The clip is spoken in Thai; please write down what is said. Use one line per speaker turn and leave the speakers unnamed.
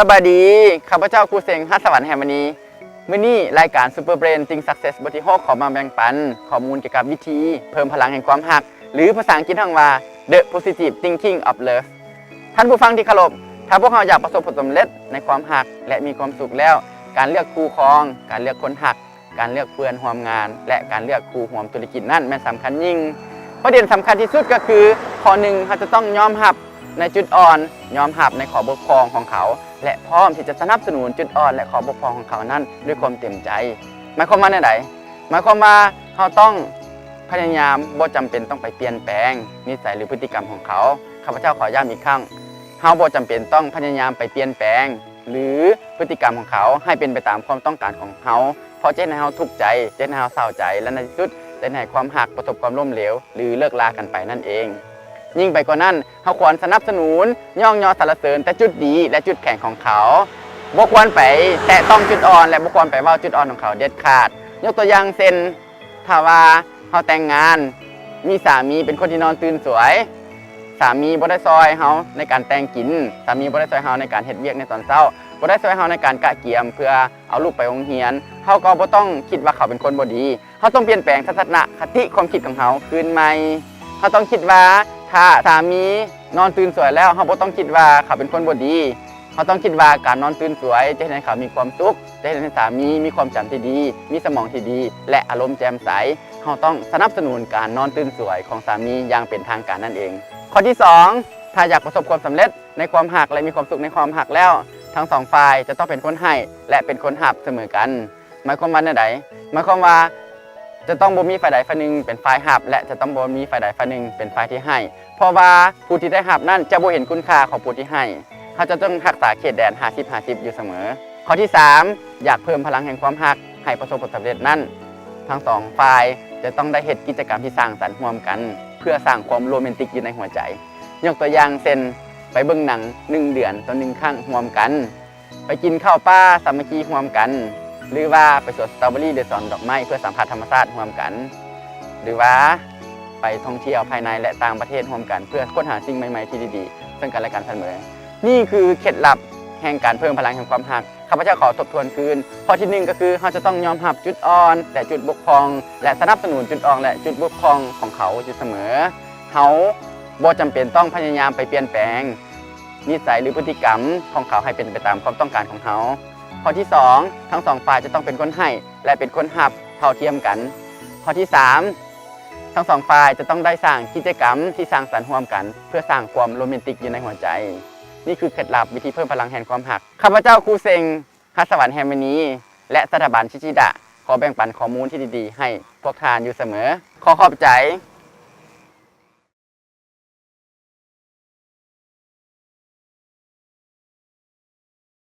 สบายดีข้าพเจ้าครูเซงฮัสสวรรค์แฮมนีมื้อนี้รายการซูเปอร์เบรนติงซักเซสบทที่6ขอมาแบ่งปันข้อมูลเกี่ยวกับวิธีเพิ่มพลังแห่งความรักหรือภาษาอังกฤษทั้งว่า The Positive Thinking of Love ท่านผู้ฟังที่เคารพถ้าพวกเราอยากประสบผลสำเร็จในความรักและมีความสุขแล้วการเลือกคู่ครองการเลือกคนรักการเลือกเพื่อนร่วมงานและการเลือกคู่ร่วมธุรกิจนั่นแม่นสำคัญยิ่งประเด็นสำคัญที่สุดก็คือข้อหนึ่งเราจะต้องยอมรับในจุดอ่อนยอมรับในข้อบกพร่องของเขาและพร้อมที่จะสนับสนุนจุดอ่อนและข้อบกพร่องของเขานั้นด้วยความเต็มใจหมายความว่าไหนหมายความว่าเราต้องพยายามบ่จำเป็นต้องไปเปลี่ยนแปลงนิสัยหรือพฤติกรรมของเขาข้าพเจ้าขอย้ำอีกครั้งเราบ่จำเป็นต้องพยายามไปเปลี่ยนแปลงหรือพฤติกรรมของเขาให้เป็นไปตามความต้องการของเขาเพราะจะให้เราทุกข์ใจจะให้เราเศร้าใจและในที่สุดจะให้ความหักประสบความล้มเหลวหรือเลิกลากันไปนั่นเองยิ่งไปกว่านั้นเราควรสนับสนุนย่องยอสรรเสริญแต่จุดดีและจุดแข็งของเขาบ่ควรไปแตะต้องจุดอ่อนและบ่ควรไปเว้าจุดอ่อนของเขาเด็ดขาดยกตัวอย่างเช่นถ้าว่าเราแต่งงานมีสามีเป็นคนที่นอนตื่นสวยสามีบ่ได้ซอยเราในการแต่งกินสามีบ่ได้ซอยเราในการเฮ็ดเวียกในตอนเช้าบ่ได้ซอยเราในการกะเกียมเพื่อเอาลูกไปโรงเรียนเราก็บ่ต้องคิดว่าเขาเป็นคนบ่ดีเราต้องเปลี่ยนแปลงทัศนคติความคิดของเขาคืนใหม่เราต้องคิดว่าถ้าสามีนอนตื่นสวยแล้วเราบ่ต้องคิดว่าเขาเป็นคนบ่ดีเราต้องคิดว่าการนอนตื่นสวยจะให้เขามีความสุขจะให้สามีมีความจำที่ดีมีสมองที่ดีและอารมณ์แจ่มใสเราต้องสนับสนุนการนอนตื่นสวยของสามีอย่างเป็นทางการนั่นเองข้อที่2ถ้าอยากประสบความสำเร็จในความรักและมีความสุขในความรักแล้วทั้งสองฝ่ายจะต้องเป็นคนให้และเป็นคนรับเสมอกันหมายความว่าใดหมายความว่าจะต้องบ่มีฝ่ายใดฝ่ายหนึ่งเป็นฝ่ายรับและจะต้องบ่มีฝ่ายใดฝ่ายหนึ่งเป็นฝ่ายที่ให้เพราะว่าผู้ที่ได้รับนั่นจะบ่เห็นคุณค่าของผู้ที่ให้เขาจะต้องรักษาเขตแดน50-50อยู่เสมอข้อที่3อยากเพิ่มพลังแห่งความรักให้ประสบผลสำเร็จนั่นทั้งสองฝ่ายจะต้องได้เฮ็ดกิจกรรมที่สร้างสรรค์ร่วมกันเพื่อสร้างความโรแมนติกอยู่ในหัวใจยกตัวอย่างเช่นไปเบิ่งหนัง1เดือนต่อ1ครั้งร่วมกันไปกินข้าวป่าสามัคคีร่วมกันหรือว่าไปสวนสตรอเบอรี่หรือสวนดอกไม้เพื่อสัมผัสธรรมชาติร่วมกันหรือว่าไปท่องเที่ยวภายในและต่างประเทศร่วมกันเพื่อค้นหาสิ่งใหม่ๆที่ดีๆซึ่งกันและกันเสมอนี่คือเคล็ดลับแห่งการเพิ่มพลังแห่งความรักข้าพเจ้าขอทบทวนคืนข้อที่1ก็คือเราจะต้องยอมรับจุดอ่อนและจุดบกพร่องและสนับสนุนจุดอ่อนและจุดบกพร่องของเขาอยู่เสมอเขาบ่จำเป็นต้องพยายามไปเปลี่ยนแปลงนิสัยหรือพฤติกรรมของเขาให้เป็นไปตามความต้องการของเขาข้อที่2ทั้งสองฝ่ายจะต้องเป็นคนให้และเป็นคนรับเท่าเทียมกันข้อที่3ทั้งสองฝ่ายจะต้องได้สร้างกิจกรรมที่สร้างสรรค์ร่วมกันเพื่อสร้างความโรแมนติกอยู่ในหัวใจนี่คือเคล็ดลับวิธีเพิ่มพลังแห่งความรักข้าพเจ้าครูเซงฮัสสวรรค์แฮมนีและสถาบันชิชิดะขอแบ่งปันข้อมูลที่ดีๆให้พวกทานอยู่เสมอขอขอบใจ